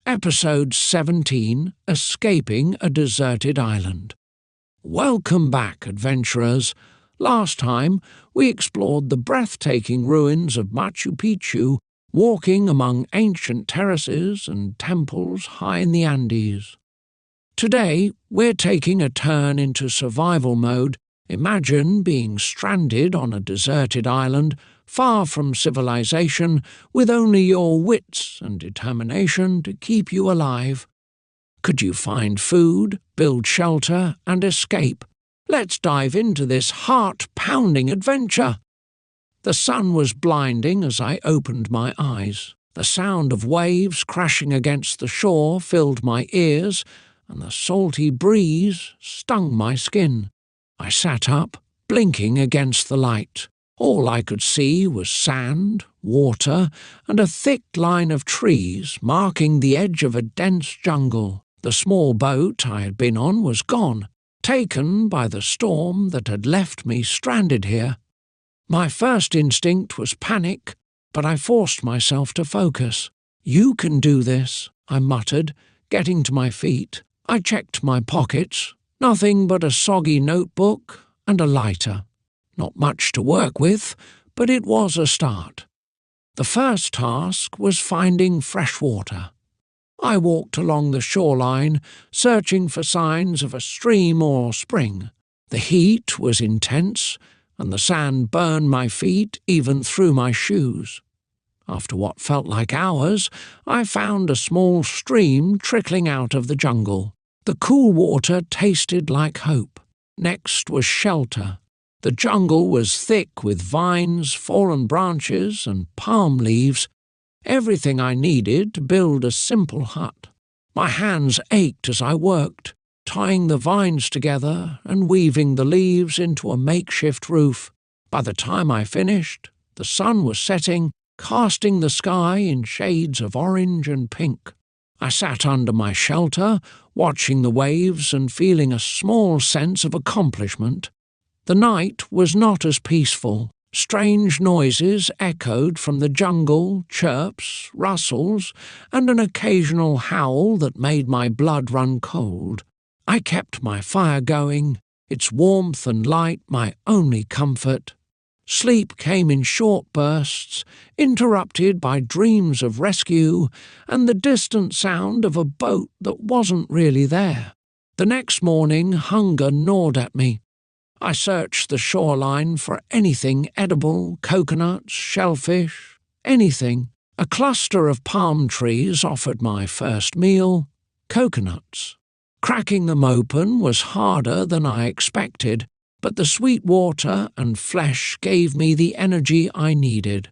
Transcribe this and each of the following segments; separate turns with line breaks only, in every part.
Episode 17, Escaping a Deserted Island. Welcome back, adventurers. Last time, we explored the breathtaking ruins of Machu Picchu, walking among ancient terraces and temples high in the Andes. Today, we're taking a turn into survival mode. Imagine being stranded on a deserted island, far from civilization, with only your wits and determination to keep you alive. Could you find food, build shelter, and escape? Let's dive into this heart-pounding adventure. The sun was blinding as I opened my eyes. The sound of waves crashing against the shore filled my ears, and the salty breeze stung my skin. I sat up, blinking against the light. All I could see was sand, water, and a thick line of trees marking the edge of a dense jungle. The small boat I had been on was gone, taken by the storm that had left me stranded here. My first instinct was panic, but I forced myself to focus. "You can do this," I muttered, getting to my feet. I checked my pockets. Nothing but a soggy notebook and a lighter. Not much to work with, but it was a start. The first task was finding fresh water. I walked along the shoreline, searching for signs of a stream or spring. The heat was intense, and the sand burned my feet even through my shoes. After what felt like hours, I found a small stream trickling out of the jungle. The cool water tasted like hope. Next was shelter. The jungle was thick with vines, fallen branches, and palm leaves, everything I needed to build a simple hut. My hands ached as I worked, tying the vines together and weaving the leaves into a makeshift roof. By the time I finished, the sun was setting, casting the sky in shades of orange and pink. I sat under my shelter, watching the waves and feeling a small sense of accomplishment. The night was not as peaceful. Strange noises echoed from the jungle, chirps, rustles, and an occasional howl that made my blood run cold. I kept my fire going, its warmth and light my only comfort. Sleep came in short bursts, interrupted by dreams of rescue and the distant sound of a boat that wasn't really there. The next morning, hunger gnawed at me. I searched the shoreline for anything edible, coconuts, shellfish, anything. A cluster of palm trees offered my first meal, coconuts. Cracking them open was harder than I expected, but the sweet water and flesh gave me the energy I needed.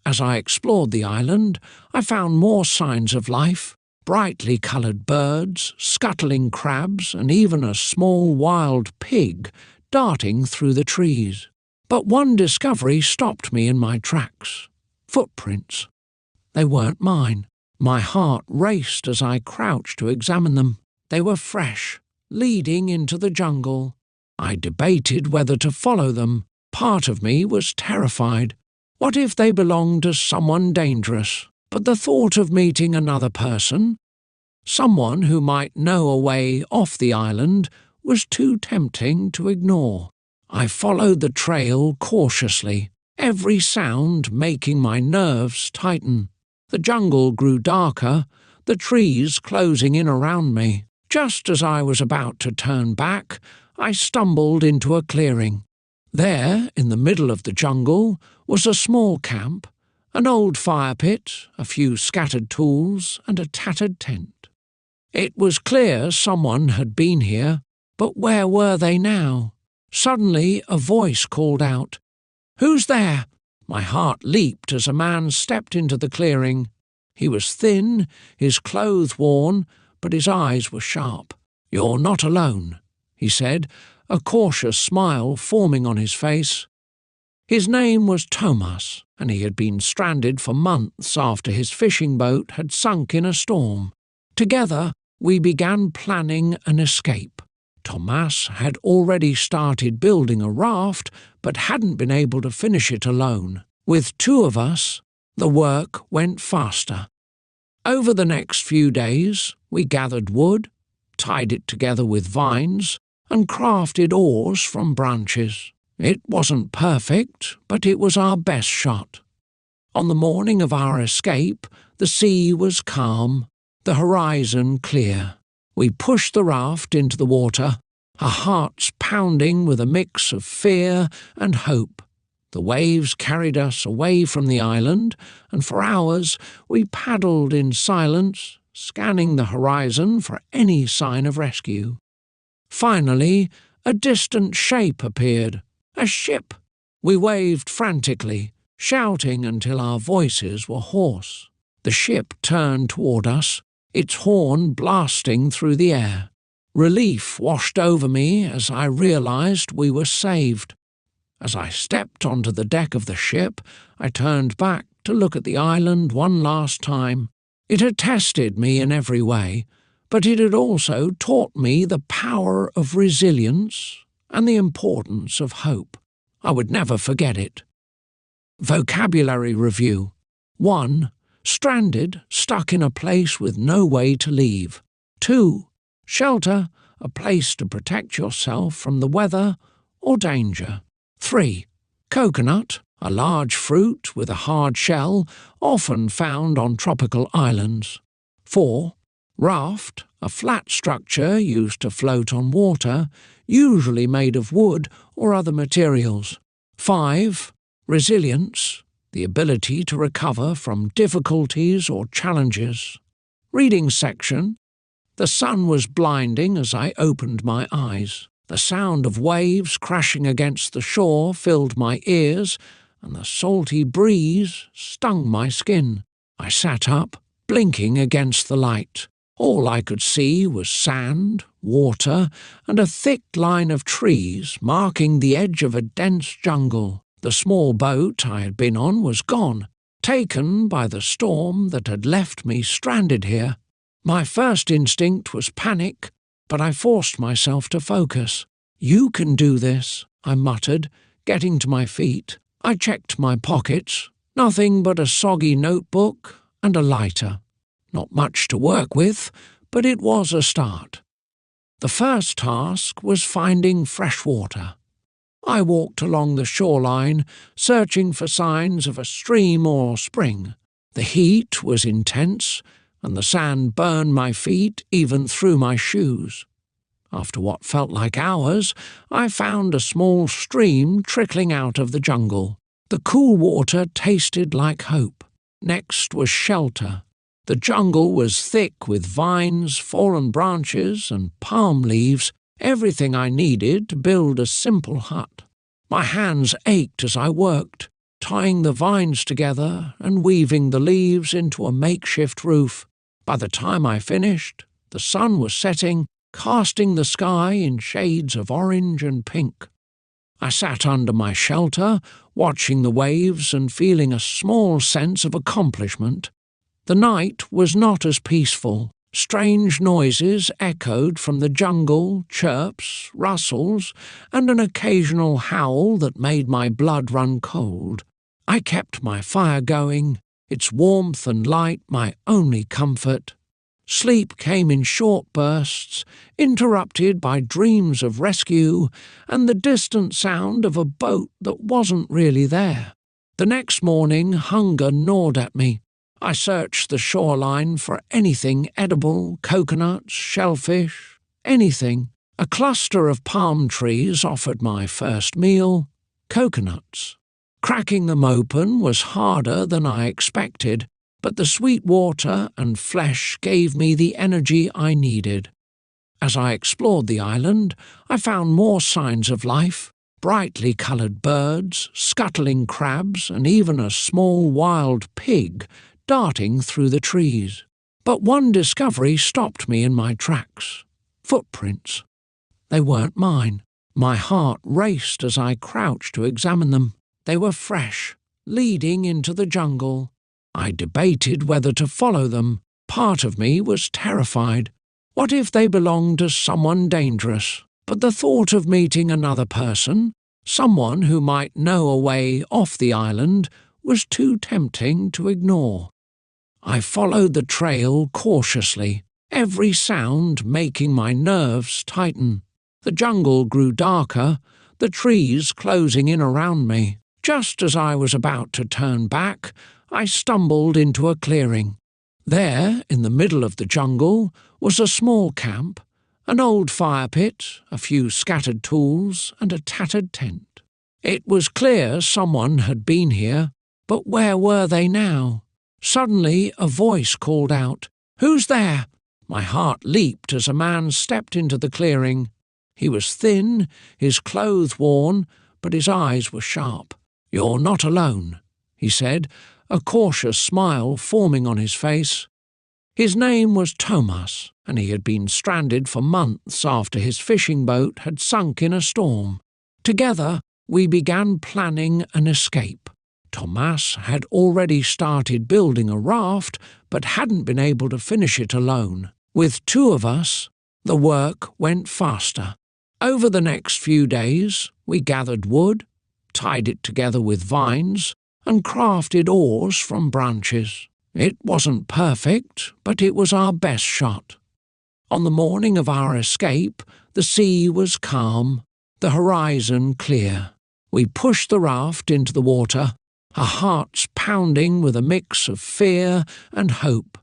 As I explored the island, I found more signs of life, brightly coloured birds, scuttling crabs, and even a small wild pig darting through the trees. But one discovery stopped me in my tracks. Footprints. They weren't mine. My heart raced as I crouched to examine them. They were fresh, leading into the jungle. I debated whether to follow them. Part of me was terrified. What if they belonged to someone dangerous? But the thought of meeting another person, someone who might know a way off the island, was too tempting to ignore. I followed the trail cautiously, every sound making my nerves tighten. The jungle grew darker, the trees closing in around me. Just as I was about to turn back, I stumbled into a clearing. There, in the middle of the jungle, was a small camp, an old fire pit, a few scattered tools, and a tattered tent. It was clear someone had been here, but where were they now? Suddenly a voice called out, "Who's there?" My heart leaped as a man stepped into the clearing. He was thin, his clothes worn, but his eyes were sharp. "You're not alone," he said, a cautious smile forming on his face. His name was Thomas, and he had been stranded for months after his fishing boat had sunk in a storm. Together, we began planning an escape. Thomas had already started building a raft, but hadn't been able to finish it alone. With two of us, the work went faster. Over the next few days, we gathered wood, tied it together with vines, and crafted oars from branches. It wasn't perfect, but it was our best shot. On the morning of our escape, the sea was calm, the horizon clear. We pushed the raft into the water, our hearts pounding with a mix of fear and hope. The waves carried us away from the island, and for hours we paddled in silence, scanning the horizon for any sign of rescue. Finally, a distant shape appeared. A ship! We waved frantically, shouting until our voices were hoarse. The ship turned toward us, its horn blasting through the air. Relief washed over me as I realized we were saved. As I stepped onto the deck of the ship, I turned back to look at the island one last time. It had tested me in every way, but it had also taught me the power of resilience and the importance of hope. I would never forget it. Vocabulary review. 1. Stranded, stuck in a place with no way to leave. 2. Shelter, a place to protect yourself from the weather or danger. 3. Coconut, a large fruit with a hard shell, often found on tropical islands. 4. Raft, a flat structure used to float on water, usually made of wood or other materials. 5. Resilience, the ability to recover from difficulties or challenges. Reading section. The sun was blinding as I opened my eyes. The sound of waves crashing against the shore filled my ears, and the salty breeze stung my skin. I sat up, blinking against the light. All I could see was sand, water, and a thick line of trees marking the edge of a dense jungle. The small boat I had been on was gone, taken by the storm that had left me stranded here. My first instinct was panic, but I forced myself to focus. "You can do this," I muttered, getting to my feet. I checked my pockets. Nothing but a soggy notebook and a lighter. Not much to work with, but it was a start. The first task was finding fresh water. I walked along the shoreline, searching for signs of a stream or spring. The heat was intense, and the sand burned my feet even through my shoes. After what felt like hours, I found a small stream trickling out of the jungle. The cool water tasted like hope. Next was shelter. The jungle was thick with vines, fallen branches, and palm leaves, everything I needed to build a simple hut. My hands ached as I worked, tying the vines together and weaving the leaves into a makeshift roof. By the time I finished, the sun was setting, casting the sky in shades of orange and pink. I sat under my shelter, watching the waves and feeling a small sense of accomplishment. The night was not as peaceful. Strange noises echoed from the jungle, chirps, rustles, and an occasional howl that made my blood run cold. I kept my fire going, its warmth and light my only comfort. Sleep came in short bursts, interrupted by dreams of rescue and the distant sound of a boat that wasn't really there. The next morning, hunger gnawed at me. I searched the shoreline for anything edible, coconuts, shellfish, anything. A cluster of palm trees offered my first meal, coconuts. Cracking them open was harder than I expected, but the sweet water and flesh gave me the energy I needed. As I explored the island, I found more signs of life, brightly coloured birds, scuttling crabs, and even a small wild pig darting through the trees. But one discovery stopped me in my tracks. Footprints. They weren't mine. My heart raced as I crouched to examine them. They were fresh, leading into the jungle. I debated whether to follow them. Part of me was terrified. What if they belonged to someone dangerous? But the thought of meeting another person, someone who might know a way off the island, was too tempting to ignore. I followed the trail cautiously, every sound making my nerves tighten. The jungle grew darker, the trees closing in around me. Just as I was about to turn back, I stumbled into a clearing. There, in the middle of the jungle, was a small camp, an old fire pit, a few scattered tools, and a tattered tent. It was clear someone had been here, but where were they now? Suddenly a voice called out, "Who's there?" My heart leaped as a man stepped into the clearing. He was thin, his clothes worn, but his eyes were sharp. "You're not alone," he said, a cautious smile forming on his face. His name was Thomas, and he had been stranded for months after his fishing boat had sunk in a storm. Together, we began planning an escape. Thomas had already started building a raft, but hadn't been able to finish it alone. With two of us, the work went faster. Over the next few days, we gathered wood, tied it together with vines, and crafted oars from branches. It wasn't perfect, but it was our best shot. On the morning of our escape, the sea was calm, the horizon clear. We pushed the raft into the water, our hearts pounding with a mix of fear and hope.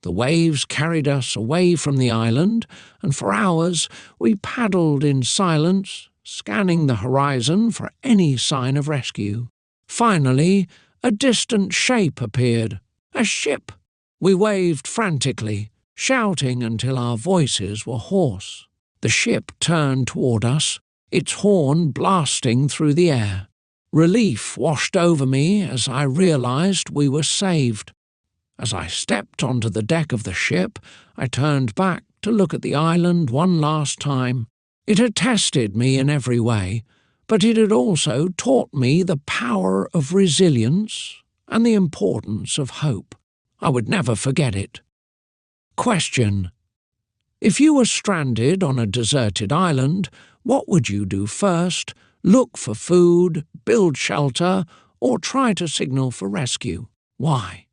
The waves carried us away from the island, and for hours we paddled in silence, scanning the horizon for any sign of rescue. Finally, a distant shape appeared, a ship. We waved frantically, shouting until our voices were hoarse. The ship turned toward us, its horn blasting through the air. Relief washed over me as I realized we were saved. As I stepped onto the deck of the ship, I turned back to look at the island one last time. It had tested me in every way, but it had also taught me the power of resilience and the importance of hope. I would never forget it. Question: if you were stranded on a deserted island, what would you do first? Look for food, build shelter, or try to signal for rescue? Why?